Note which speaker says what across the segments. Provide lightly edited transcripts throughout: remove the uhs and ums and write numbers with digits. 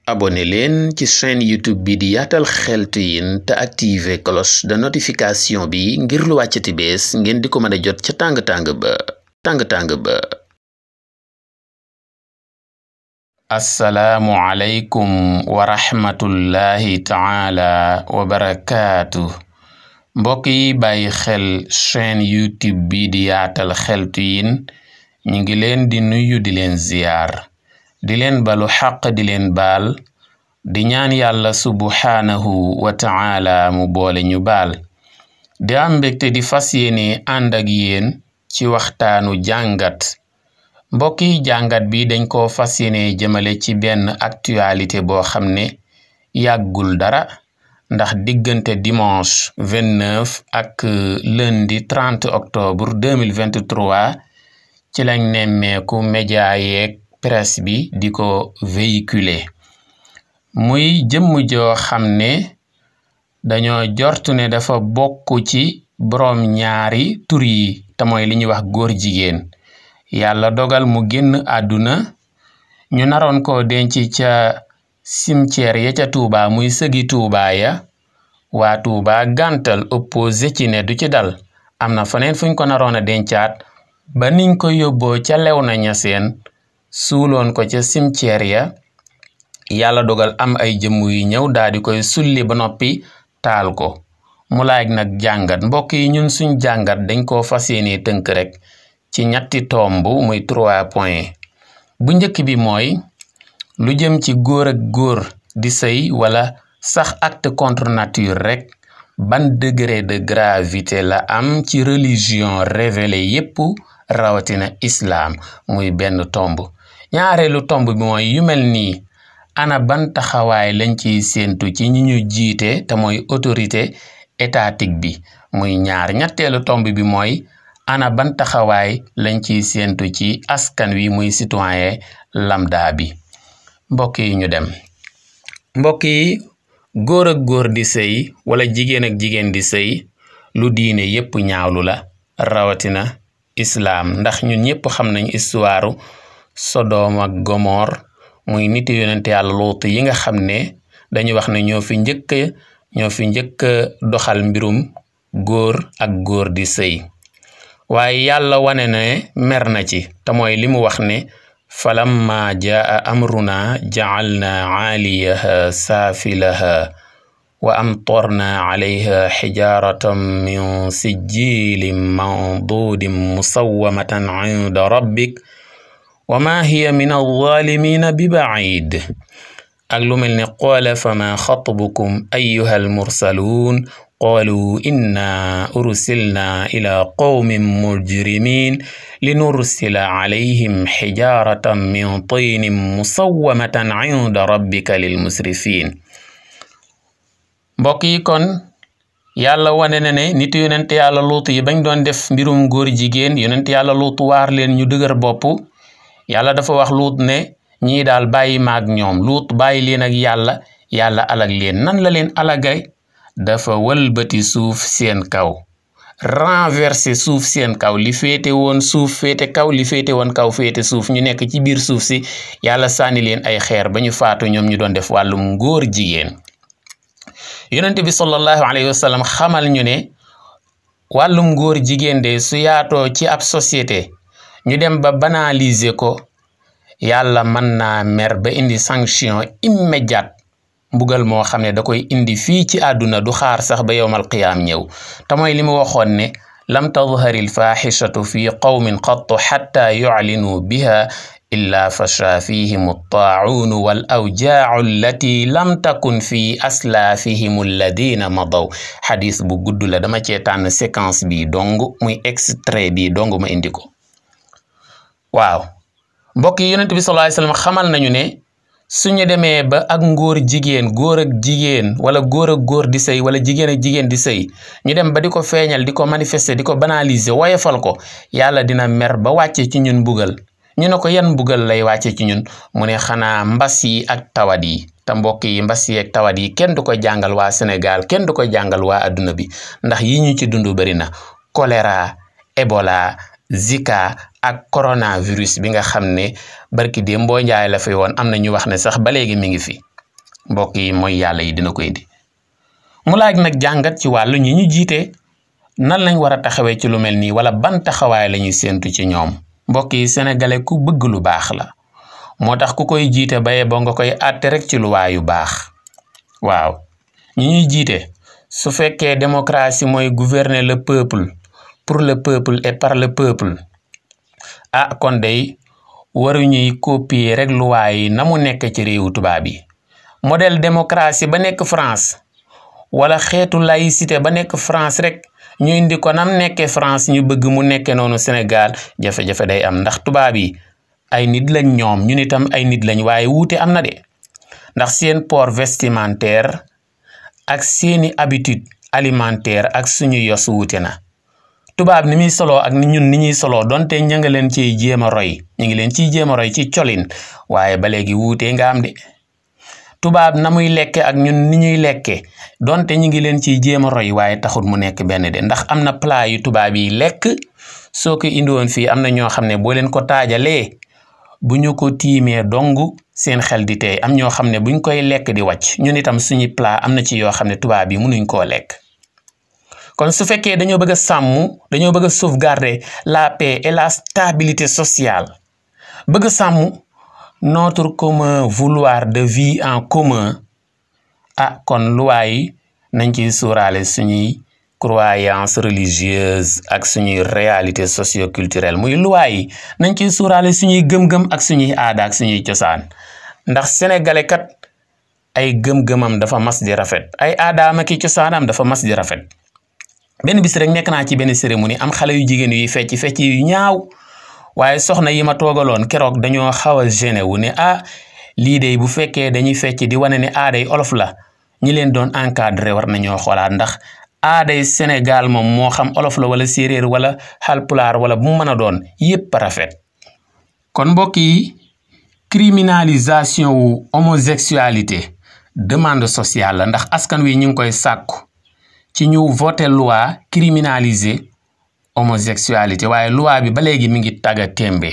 Speaker 1: abonné leen ci chaîne YouTube bi di Yaatal Xeltu Yin te activer cloche de notification bi ngir lu wàccati bees ngeen di ko mën a jot ca tàng-tàng ba. assalaamu aleykum wa rahmatullahi taala wa barakaatu. mbokk yi bàyyi xel chaîne YouTube bi di Yaatal Xeltu Yin ñu ngi leen di nuyu di leen ziyaar di leen balu xaq di leen baal di ñaan yàlla subhaanahu wa ta'ala mu boole ñu baal di am mbégte di fas yéene ànd ak yéen ci waxtaanu jàngat mbokk yi jàngat bi dañ ko fas yéene jëmale ci benn actualité boo xam ne yàggul dara ndax diggante dimanche 29 ak lundi 30 octobre 2023 ci lañ nemmeeku média yeeg presse bi di ko véhiculer muy jëmm joo xam ne dañoo jortu ne dafa bokk ci boroom ñaari tur yi te mooy li ñuy wax góor jigéen yàlla dogal mu génn àdduna ñu naroon ko denc ca cimetière ya ca Touba muy sëgi Touba ya waa Touba gàntal opposé ci ne du ci dal am na feneen fuñ ko naroon a dencaat ba niñ ko yóbboo ca Léona Niassène suuloon ko ca cimetière ya yàlla dogal am ay jëmm yu ñëw daal di koy sulli ba noppi taal ko mu laaj nag jàngat mbokk yi ñun suñ jàngat dañ koo fas yéene tënk rek ci ñetti tomb muy 3 points bu njëkk bi mooy lu jëm ci góor ak góor di sëy wala sax acte contre nature rek ban degré de gravité la am ci religion révélée yépp rawatina islam muy benn tomb ñaareelu tomb bi mooy yu mel nii ana ban taxawaay lañ ciy séentu ci ñi ñu jiite te mooy autorité étatique bi muy ñaar ñetteelu tomb bi mooy ana ban taxawaay lañ ciy séentu ci askan wi muy citoyen lambda bi mbokk yi ñu dem mbokk yi góor ak góor di sëy wala jigéen ak jigéen di sëy lu diine yépp ñaawlu la rawatina islam ndax ñun ñépp xam nañ histoire Sodom ak Gomor muy nit yonente yàlla Luut yi nga xam ne dañu wax ne ñoo fi njëkk doxal mbirum góor ak góor di sëy waaye yàlla wane ne mer na ci te mooy li mu wax ne falamma jaa amruna ja'alna aaliyaha saafilaha wa amtarna alayha xijaratan min sijjilin mandudin musawwamatan inda rabbik wa ma hiya min alzalimina bi baid ak lu mel ne qaala fama xatbukum ayyuha almursaluun qaalu inna ursilna ila qawmin mujrimin linursila alayhim xijaratan min tinin musawwamatan inda rabbika lilmusrifin mbokk yi kon yàlla wane na ne nit yonent yàlla Luut yi bañ doon def mbirum góor jigéen yonent yàlla Luut waar leen ñu dëgër bopp yàlla dafa wax Luut ne ñii daal bàyyi maag ñoom Luut bàyyi leen ak yàlla alag leen nan la leen alagay dafa wëlbati suuf seen kaw renversé suuf seen kaw li féete woon suuf féete kaw li féete woon kaw féete suuf ñu nekk ci biir suuf si yàlla sànni leen ay xeer ba ñu faatu ñoom ñu doon def wàllum góor jigéen yonent bi sallallahu alayhi wa sallam xamal ñu ne wàllum góor jigéen de su yaatoo ci ab société ñu dem ba banaliser ko yàlla mën naa mer ba indi sanction immédiate mbugal moo xam ne da koy indi fii ci àdduna du xaar sax ba yowmal qiyaam ñëw te mooy li mu waxoon ne lam tadhari alfaaxishatu fi qawmin qattu xatta yuclinuu biha illa fasha fihim altaa'uun wal awjaacu allati lam takun fi aslaafihim alladina madaw xadis bu gudd la dama cee tànn séquence bi dong muy extrait bi dong ma indi ko waaw mbokk yi yonent bi sallallahu alayhi wasallam xamal nañu ne suñu demee ba ak góor ak jigéen wala góor ak góor di sëy wala jigéen ak jigéen di sëy ñu dem ba di ko feeñal di ko manifester di ko banaliser woyefal ko yàlla dina mer ba wàcce ci ñun mbugal ñu ne ko yan mbugal lay wàcce ci ñun mu ne xanaa mbas yi ak tawat yi te mbokk yi mbas yi ak tawat yi kenn du ko jàngal waa Sénégal kenn du ko jàngal waa adduna bi ndax yi ñu ci dund bari na choléra Ebola Zika ak coronavirus bi nga xam ne barki démb boo njaay la fi woon am na ñu wax ne sax ba léegi mi ngi fi mbokk yi mooy yàlla yi dina ko indi mu laaj nag jàngat ci wàllu ñi ñu jiite nan lañ war a taxawee ci lu mel nii wala ban taxawaay la ñuy séentu ci ñoom mbokk yi sénégalais ku bëgg lu baax la moo tax ku koy jiite baye boo nga koy àtte rek ci luwaa yu baax waaw ñi ñuy jiite su fekkee démocratie mooy gouverner le peuple pour le peuple et par le peuple kon day waruñuy copier rek luwaa yi na mu nekk ci réewu tubaab yi modèle démocratie ba nekk France wala xeetu laïcité ba nekk France rek ñu indi ko nam nekkee France ñu bëgg mu nekkee noonu Sénégal jafe-jafe day am ndax tubaab yi ay nit lañ ñoom ñun itam ay nit lañ waaye wuute am na de ndax seen port vestimentaire ak seeni habitude alimentaire ak suñu yos wuute na tubaab ni muy soloo ak ñun ni ñuy soloo donte ña nga leen ciy jéem a roy ñu ngi leen ciy jéem a roy ci colin waaye ba léegi wuute nga am de tubaab na muy lekke ak ñun ni ñuy lekke donte ñu ngi leen ciy jéem a roy waaye taxul mu nekk benn de ndax am na plat yu tubaab yi lekk soo ko indiwoon fii am na ñoo xam ne boo leen ko taajalee bu ñu ko tiimee dong seen xel di tey am ñoo xam ne buñ koy lekk di wàcc ñun itam suñu plat am na ci yoo xam ne tubaab yi mënuñ koo lekk kon su fekkee dañoo bëgg a sàmm dañoo bëgg a sauvegarder la paix et la stabilité sociale bëgg a sàmm notre commun vouloir de vie en commun kon loi yi nañ ciy suuraale suñuy croyance religieuse ak suñuy réalité socio-culturelle muy loi yi nañ ciy suuraale suñuy gëm-gëm ak suñuy aada ak suñuy cosaan ndax sénégalais kat ay gëm-gëmam dafa mas di rafet ay aadaam ak i cosaanam dafa mas di rafet benn bis rek nekk naa ci benn cérémonie am xale yu jigéen yuy fecc yu ñaaw waaye soxna yi ma toogaloon keroog dañoo xaw a gêné wu ne lii de bu fekkee dañuy fecc di wane ne aaday olof la ñi leen doon encadré war nañoo xoolaat ndax aaday Sénégal moom moo xam olof la wala séeréer wala halpulaar wala bu mu mën a doon yépp rafet kon mbokk yi criminalisation wu homosexualité demande sociale la ndax askan wi ñu ngi koy sàkku ci ñu voté loi criminaliser homosexualité waaye loi bi ba léegi mi ngi tagga témbe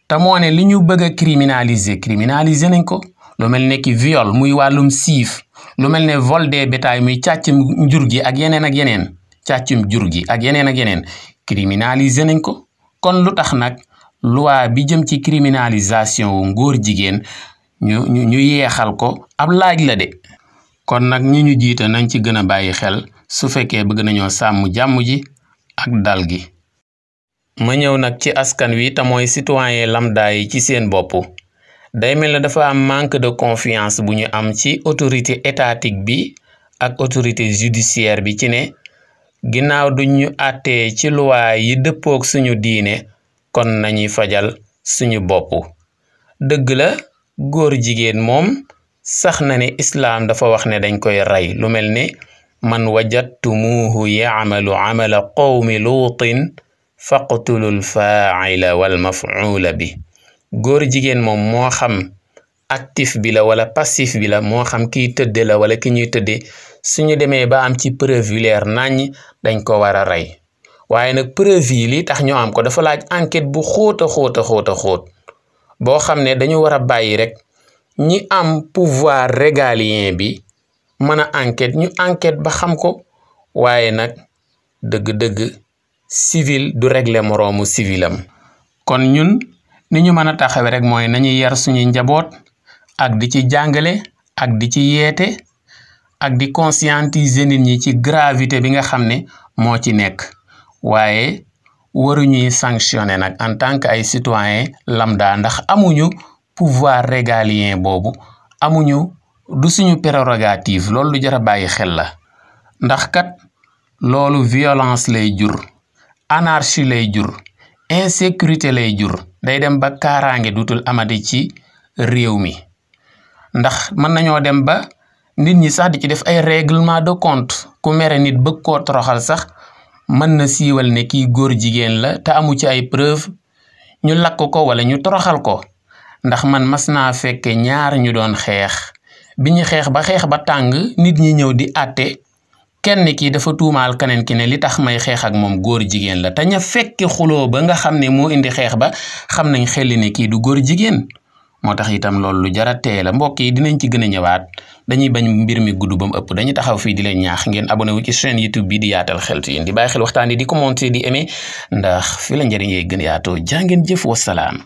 Speaker 1: te moo ne li ñu bëgg a criminaliser nañ ko lu mel ne ki viol muy wàllum siif lu mel ne vol des bétail muy càccum jur gi ak yeneen càccum jur gi ak yeneen criminaliser nañ ko kon lu tax nag loi bi jëm ci criminalisation wu ngóor jigéen ñu yeexal ko ab laaj la de kon nag ñu jiite nañ ci gën a bàyyi xel su fekkee bëgg nañoo sàmm jàmm ji ak dal gi ma ñëw nag ci askan wi te mooy citoyen lambda yi ci seen bopp day mel ne dafa am manque de confiance bu ñu am ci autorité étatique bi ak autorité judiciaire bi ci ne ginnaaw duñ ñu àttee ci loi yi dëppook suñu diine kon nañuy fajal suñu bopp dëgg la góor jigéen moom sax na ne islaam dafa wax ne dañ koy rey lu mel ne man wajadtumuuhu ya'malu amala qawmi luutin faqtulul faa'ila wal maf'uula bi góor jigéen moom moo xam actif bi la wala passif bi la moo xam kiy tëdde la wala ki ñuy tëdde suñu demee ba am ci preuve yu leer naññ dañ ko war a rey waaye nag preuve yi li tax ñu am ko dafa laaj enquête bu xóot boo xam ne dañu war a bàyyi rek ñi am pouvoir régalien bi mën a enquête ñu enquête ba xam ko waaye nag dëgg-dëgg civil du régler moroomu civilam kon ñun ni ñu mën a taxawe rek mooy nañu yar suñu njaboot ak di ci jàngale ak di ci yeete ak di conscientiser nit ñi ci gravité bi nga xam ne moo ci nekk waaye waruñuy sanctionner nag en tant que ay citoyen lambda ndax amuñu pouvoir régalien boobu amuñu du suñu prérogative loolu lu jar a bàyyi xel la ndax kat loolu violence lay jur anarchie lay jur insécurité lay jur day dem ba kaaraange dutul amati ci réew mi ndax mën nañoo dem ba nit ñi sax di ci def ay règlement de compte ku mere nit bëgg koo toroxal sax mën na siiwal ne kii góor jigéen la te amu ci ay preuve ñu lakk ko wala ñu toroxal ko ndax man mas naa fekke ñaar ñu doon xeex bi ñu xeex ba tàng nit ñi ñëw di àtte kenn ki dafa tuumaal keneen ki ne li tax may xeex ak moom góor jigéen la te ña fekke xuloo ba nga xam ne moo indi xeex ba xam nañ xelli ne kii du góor jigéen moo tax itam loolu lu jara tee la mbokk yi dinañ ci gën a ñëwaat dañuy bañ mbir mi gudd ba mu ëpp dañuy taxaw fii di leen ñaax ngeen abonné wu ci chaîne YouTube bi di Yaatal Xeltu Yin di bàyyi xel waxtaan yi di commenter di aimer ndax fi la njëriñ yee gën yaatoo jaa ngeen jëf wasalaam